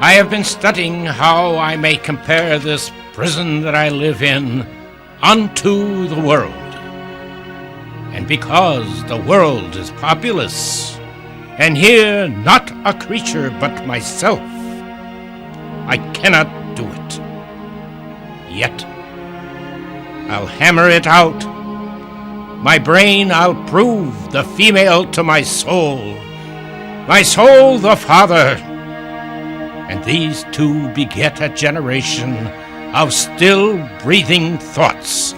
I have been studying how I may compare this prison that I live in unto the world. And because the world is populous, and here not a creature but myself, I cannot do it. Yet I'll hammer it out. My brain I'll prove the female to my soul the father, and these two beget a generation of still breathing thoughts.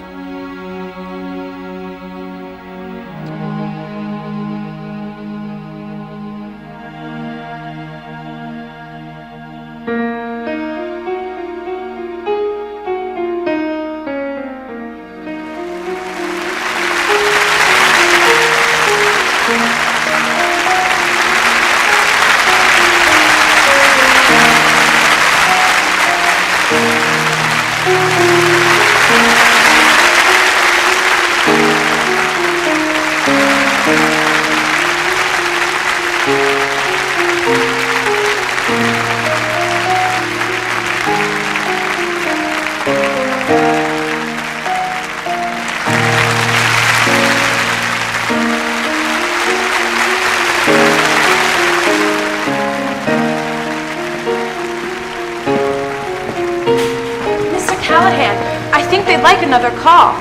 I think they'd like another call.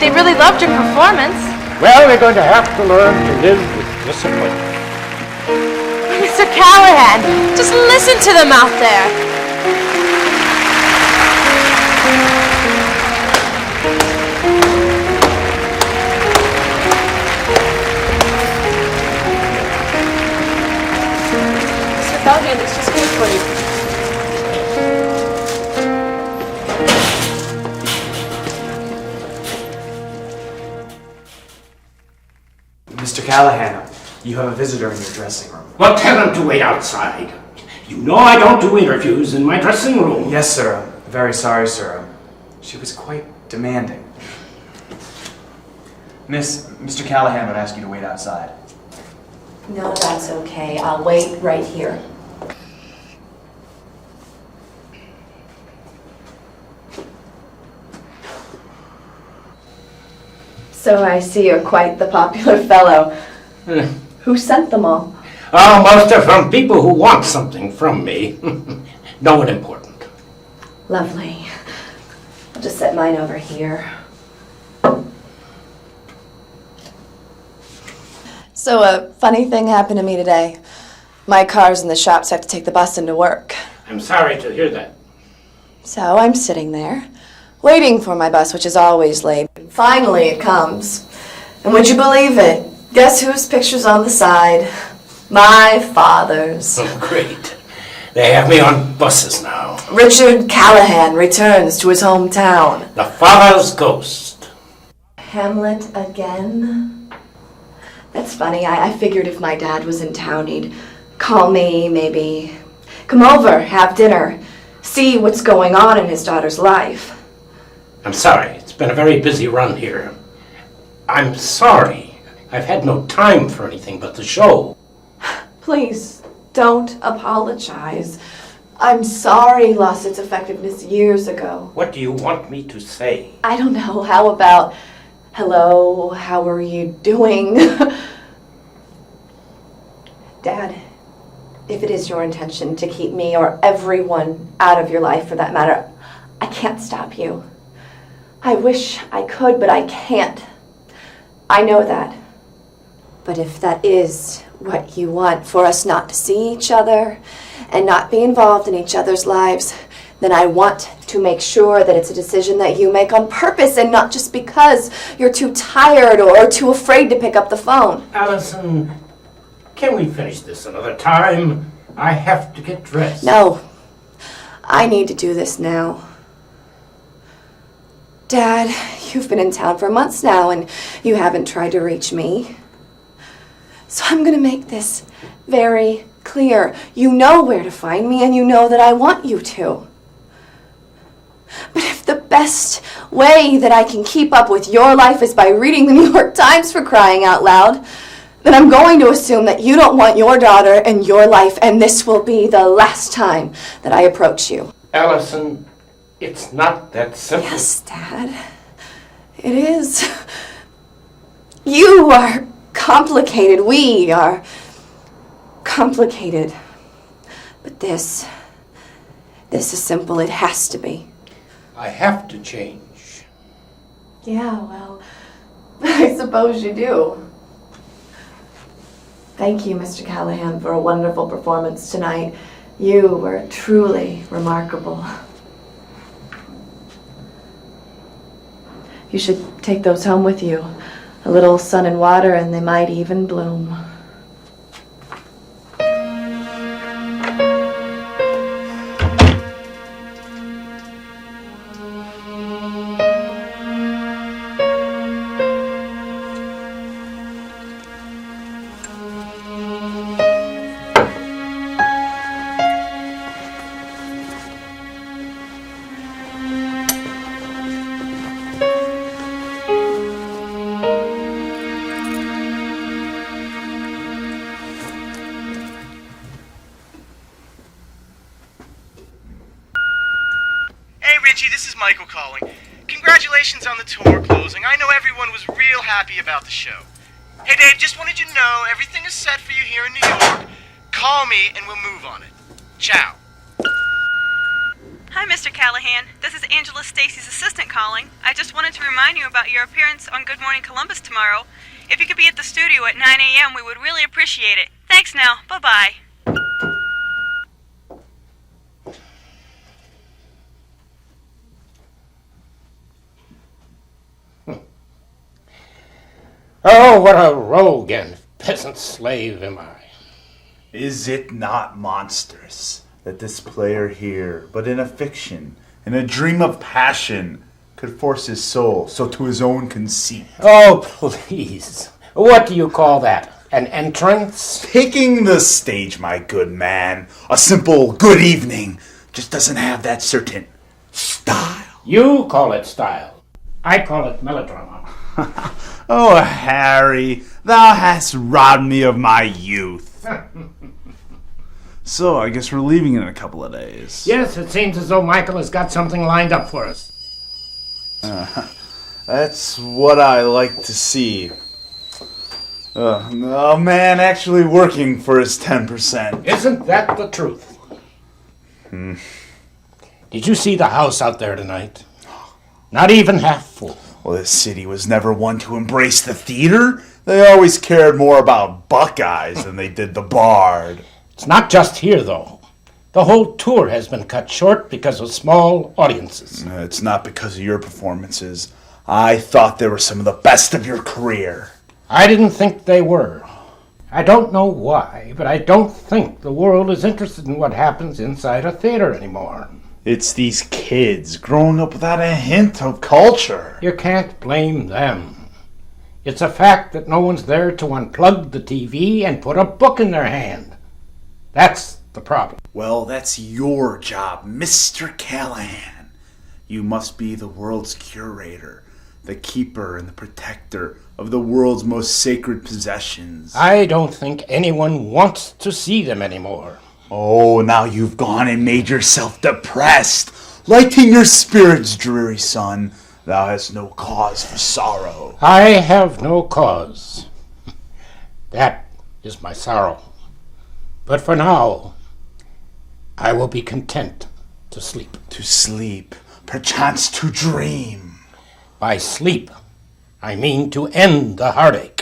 They really loved your performance. Well, they're going to have to learn to live with disappointment. Mr. Callahan, just listen to them out there. Mr. Callahan, it's just good for you. Mr. Callahan, you have a visitor in your dressing room. Well, tell him to wait outside. You know I don't do interviews in my dressing room. Yes, sir. I'm very sorry, sir. She was quite demanding. Mr. Callahan would ask you to wait outside. No, that's okay. I'll wait right here. So I see you're quite the popular fellow. Who sent them all? Oh, most are from people who want something from me. No one important. Lovely. I'll just set mine over here. So a funny thing happened to me today. My car's in the shop, so I have to take the bus into work. I'm sorry to hear that. So I'm sitting there, waiting for my bus, which is always late. Finally it comes. And would you believe it? Guess whose picture's on the side? My father's. Oh, great. They have me on buses now. Richard Callahan returns to his hometown. The father's ghost. Hamlet again? That's funny. I figured if my dad was in town, he'd call me, maybe come over, have dinner, see what's going on in his daughter's life. I'm sorry. It's been a very busy run here. I'm sorry. I've had no time for anything but the show. Please, don't apologize. I'm sorry it lost its effectiveness years ago. What do you want me to say? I don't know. How about, hello, how are you doing? Dad, if it is your intention to keep me or everyone out of your life for that matter, I can't stop you. I wish I could, but I can't. I know that. But if that is what you want, for us not to see each other and not be involved in each other's lives, then I want to make sure that it's a decision that you make on purpose and not just because you're too tired or too afraid to pick up the phone. Allison, can we finish this another time? I have to get dressed. No, I need to do this now. Dad, you've been in town for months now and you haven't tried to reach me. So I'm going to make this very clear. You know where to find me and you know that I want you to. But if the best way that I can keep up with your life is by reading the New York Times, for crying out loud, then I'm going to assume that you don't want your daughter in your life, and this will be the last time that I approach you. Allison, it's not that simple. Yes, Dad. It is. You are complicated. We are complicated. But this is simple. It has to be. I have to change. Yeah, well, I suppose you do. Thank you, Mr. Callahan, for a wonderful performance tonight. You were truly remarkable. You should take those home with you. A little sun and water, and they might even bloom. This is Michael calling. Congratulations on the tour closing. I know everyone was real happy about the show. Hey Dave, just wanted you to know everything is set for you here in New York. Call me and we'll move on it. Ciao. Hi, Mr. Callahan. This is Angela Stacy's assistant calling. I just wanted to remind you about your appearance on Good Morning Columbus tomorrow. If you could be at the studio at 9 a.m., we would really appreciate it. Thanks now. Bye-bye. Oh, what a rogue and peasant slave am I. Is it not monstrous that this player here, but in a fiction, in a dream of passion, could force his soul so to his own conceit? Oh, please. What do you call that? An entrance? Taking the stage, my good man. A simple good evening just doesn't have that certain style. You call it style. I call it melodrama. Oh, Harry, thou hast robbed me of my youth. So, I guess we're leaving in a couple of days. Yes, it seems as though Michael has got something lined up for us. That's what I like to see. A man actually working for his 10%. Isn't that the truth? Did you see the house out there tonight? Not even half full. Well, this city was never one to embrace the theater. They always cared more about Buckeyes than they did the Bard. It's not just here, though. The whole tour has been cut short because of small audiences. It's not because of your performances. I thought they were some of the best of your career. I didn't think they were. I don't know why, but I don't think the world is interested in what happens inside a theater anymore. It's these kids growing up without a hint of culture. You can't blame them. It's a fact that no one's there to unplug the TV and put a book in their hand. That's the problem. Well, that's your job, Mr. Callahan. You must be the world's curator, the keeper and the protector of the world's most sacred possessions. I don't think anyone wants to see them anymore. Oh, now you've gone and made yourself depressed. Lighting your spirits, dreary son. Thou hast no cause for sorrow. I have no cause. That is my sorrow. But for now, I will be content to sleep. To sleep, perchance to dream. By sleep, I mean to end the heartache.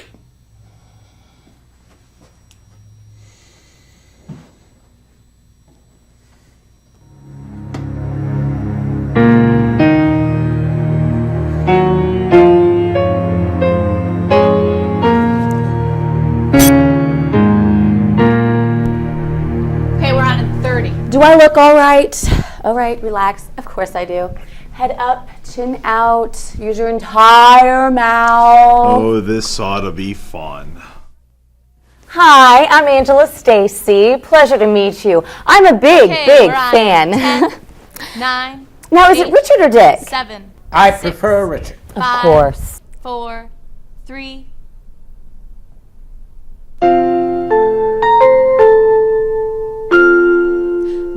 Do I look all right? All right, relax. Of course I do. Head up, chin out. Use your entire mouth. Oh, this ought to be fun. Hi, I'm Angela Stacy. Pleasure to meet you. I'm a big fan. 10, 9. Now, is it Richard or Dick? 7. I prefer Richard. Of course. 4, 3.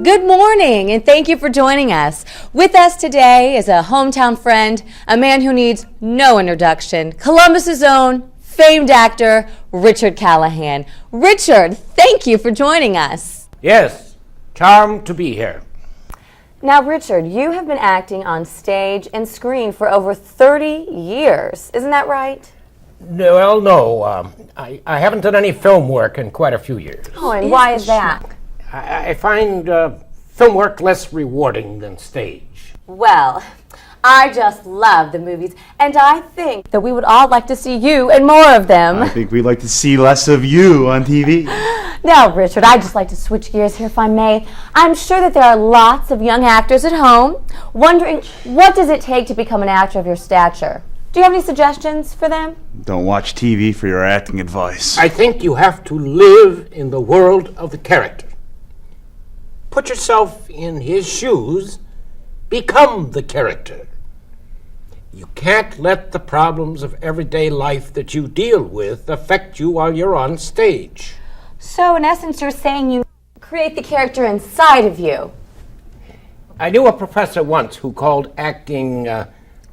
Good morning, and thank you for joining us. With us today is a hometown friend, a man who needs no introduction, Columbus's own famed actor, Richard Callahan. Richard, thank you for joining us. Yes, charmed to be here. Now, Richard, you have been acting on stage and screen for over 30 years. Isn't that right? Well, no. I haven't done any film work in quite a few years. Oh, and why is that? I find film work less rewarding than stage. Well, I just love the movies, and I think that we would all like to see you in more of them. I think we'd like to see less of you on TV. Now, Richard, I'd just like to switch gears here if I may. I'm sure that there are lots of young actors at home wondering what does it take to become an actor of your stature. Do you have any suggestions for them? Don't watch TV for your acting advice. I think you have to live in the world of the character. Put yourself in his shoes, become the character. You can't let the problems of everyday life that you deal with affect you while you're on stage. So, in essence, you're saying you create the character inside of you. I knew a professor once who called acting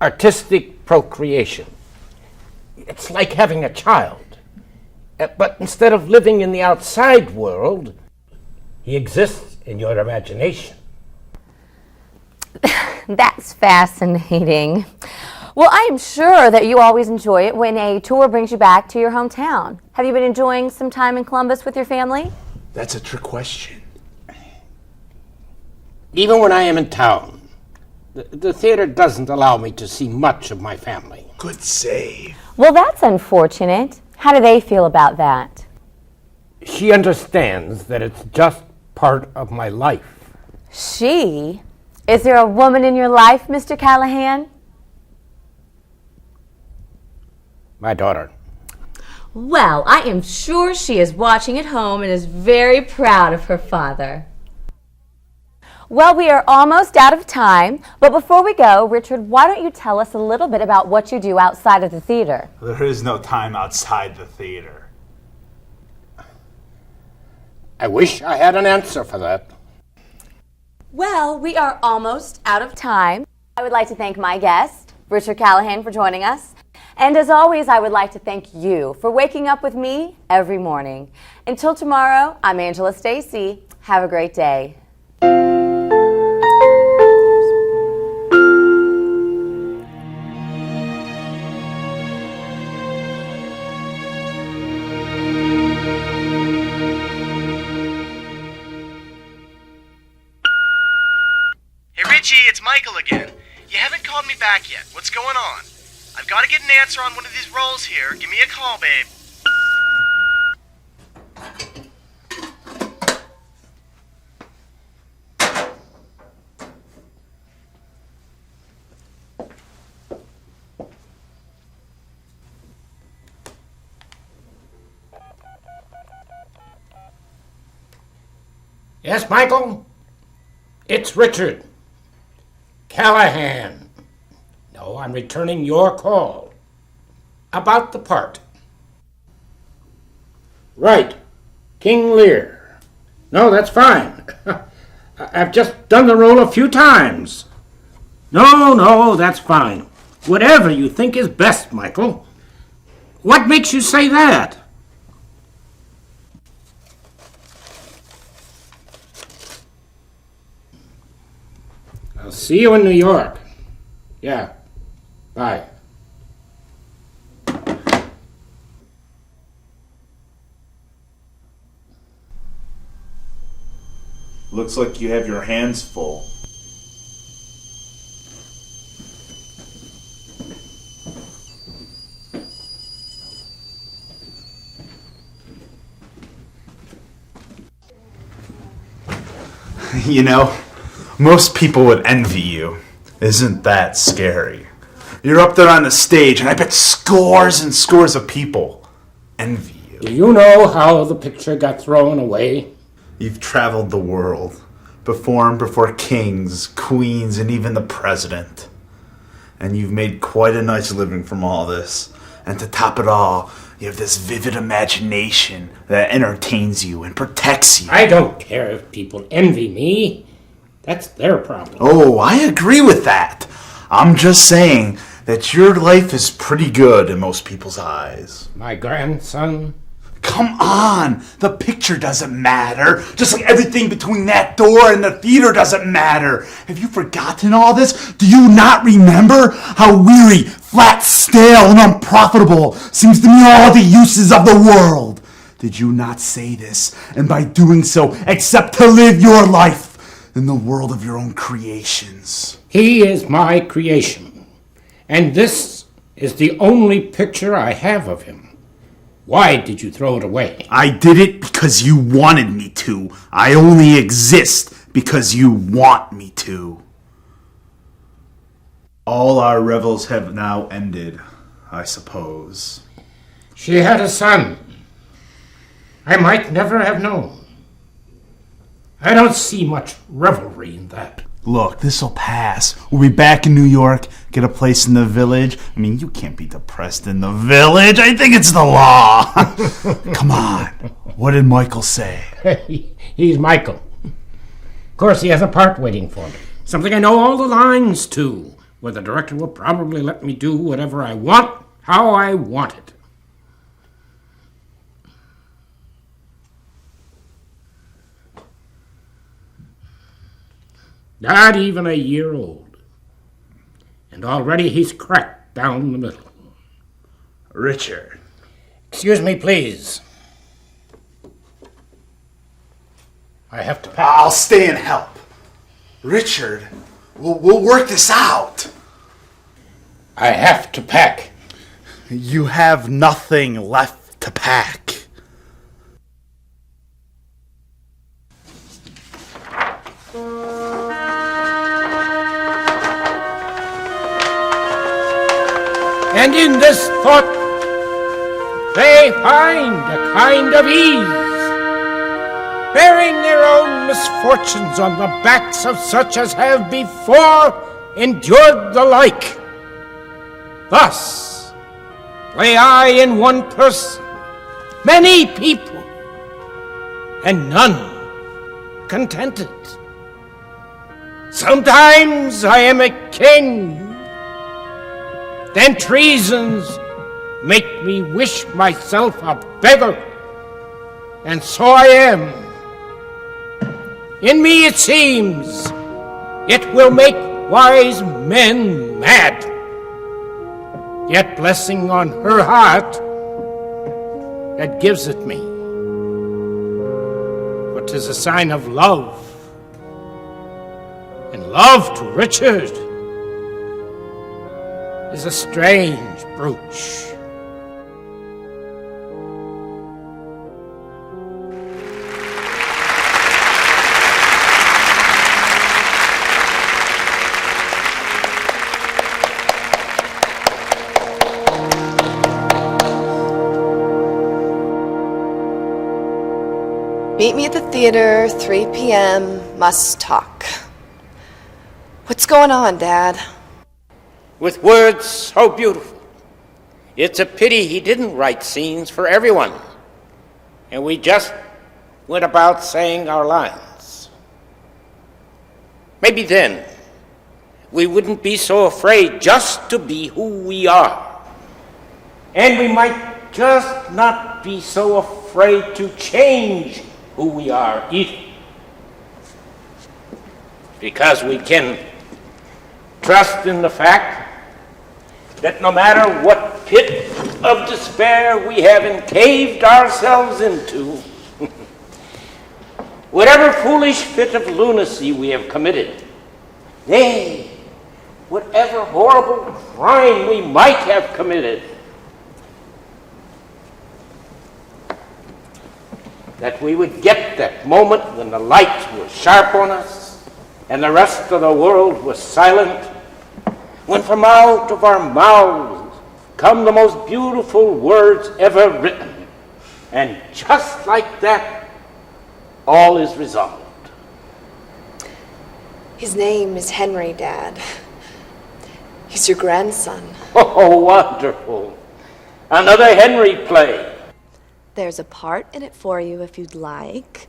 artistic procreation. It's like having a child. But instead of living in the outside world, he exists in your imagination. That's fascinating. Well, I am sure that you always enjoy it when a tour brings you back to your hometown. Have you been enjoying some time in Columbus with your family? That's a trick question. Even when I am in town, the theater doesn't allow me to see much of my family. Good save. Well, that's unfortunate. How do they feel about that? She understands that it's just part of my life. She? Is there a woman in your life, Mr. Callahan? My daughter. Well, I am sure she is watching at home and is very proud of her father. Well, we are almost out of time, but before we go, Richard, why don't you tell us a little bit about what you do outside of the theater? There is no time outside the theater. I wish I had an answer for that. Well, we are almost out of time. I would like to thank my guest, Richard Callahan, for joining us. And as always, I would like to thank you for waking up with me every morning. Until tomorrow, I'm Angela Stacy. Have a great day. Hey Richie, it's Michael again. You haven't called me back yet. What's going on? I've got to get an answer on one of these roles here. Give me a call, babe. Yes, Michael? It's Richard Callahan. No, I'm returning your call. About the part. Right. King Lear. No, that's fine. I've just done the role a few times. No, that's fine. Whatever you think is best, Michael. What makes you say that? I'll see you in New York. Yeah. Bye. Looks like you have your hands full. You know, most people would envy you. Isn't that scary? You're up there on the stage, and I bet scores and scores of people envy you. Do you know how the picture got thrown away? You've traveled the world, performed before kings, queens, and even the president. And you've made quite a nice living from all this. And to top it all, You have this vivid imagination that entertains you and protects you. I don't care if people envy me. That's their problem. Oh, I agree with that. I'm just saying that your life is pretty good in most people's eyes. My grandson? Come on! The picture doesn't matter. Just like everything between that door and the theater doesn't matter. Have you forgotten all this? Do you not remember how weary, flat, stale, and unprofitable seems to me all the uses of the world? Did you not say this, and by doing so, accept to live your life in the world of your own creations? He is my creation, and this is the only picture I have of him. Why did you throw it away? I did it because you wanted me to. I only exist because you want me to. All our revels have now ended, I suppose. She had a son. I might never have known. I don't see much revelry in that. Look, this'll pass. We'll be back in New York, get a place in the village. I mean, you can't be depressed in the village. I think it's the law. Come on. What did Michael say? He's Michael. Of course, he has a part waiting for me. Something I know all the lines to, where the director will probably let me do whatever I want, how I want it. Not even a year old. And already he's cracked down the middle. Richard. Excuse me, please. I have to pack. I'll stay and help. Richard, we'll work this out. I have to pack. You have nothing left to pack. And in this thought, they find a kind of ease, bearing their own misfortunes on the backs of such as have before endured the like. Thus lay I in one person, many people, and none contented. Sometimes I am a king, then treasons make me wish myself a beggar, and so I am. In me it seems it will make wise men mad, yet blessing on her heart that gives it me. For 'tis a sign of love, and love to Richard is a strange brooch. Meet me at the theater, 3 p.m., must talk. What's going on, Dad? With words so beautiful, it's a pity he didn't write scenes for everyone, and we just went about saying our lines. Maybe then we wouldn't be so afraid just to be who we are, and we might just not be so afraid to change who we are either, because we can trust in the fact that no matter what pit of despair we have encaved ourselves into, whatever foolish fit of lunacy we have committed, nay, whatever horrible crime we might have committed, that we would get that moment when the lights were sharp on us and the rest of the world was silent, when from out of our mouths come the most beautiful words ever written, and just like that, all is resolved. His name is Henry, Dad. He's your grandson. Oh, wonderful. Another Henry play. There's a part in it for you if you'd like.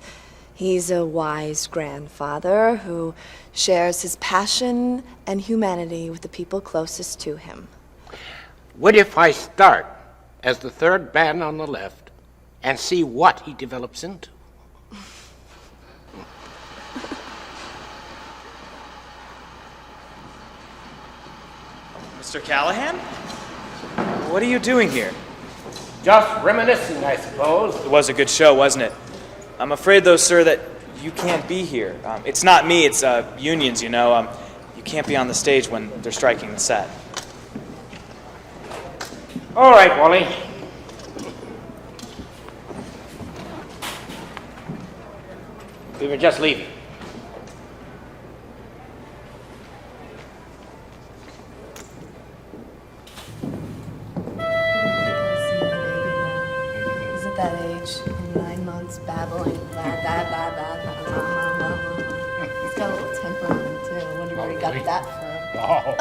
He's a wise grandfather who shares his passion and humanity with the people closest to him. What if I start as the third man on the left and see what he develops into? Mr. Callahan? What are you doing here? Just reminiscing, I suppose. It was a good show, wasn't it? I'm afraid, though, sir, that you can't be here. It's not me, it's unions, you know. You can't be on the stage when they're striking the set. All right, Wally. We were just leaving. He's at that age, in 9 months, babbling. He's got a little temper on him, too. I wonder where he got that from. Oh.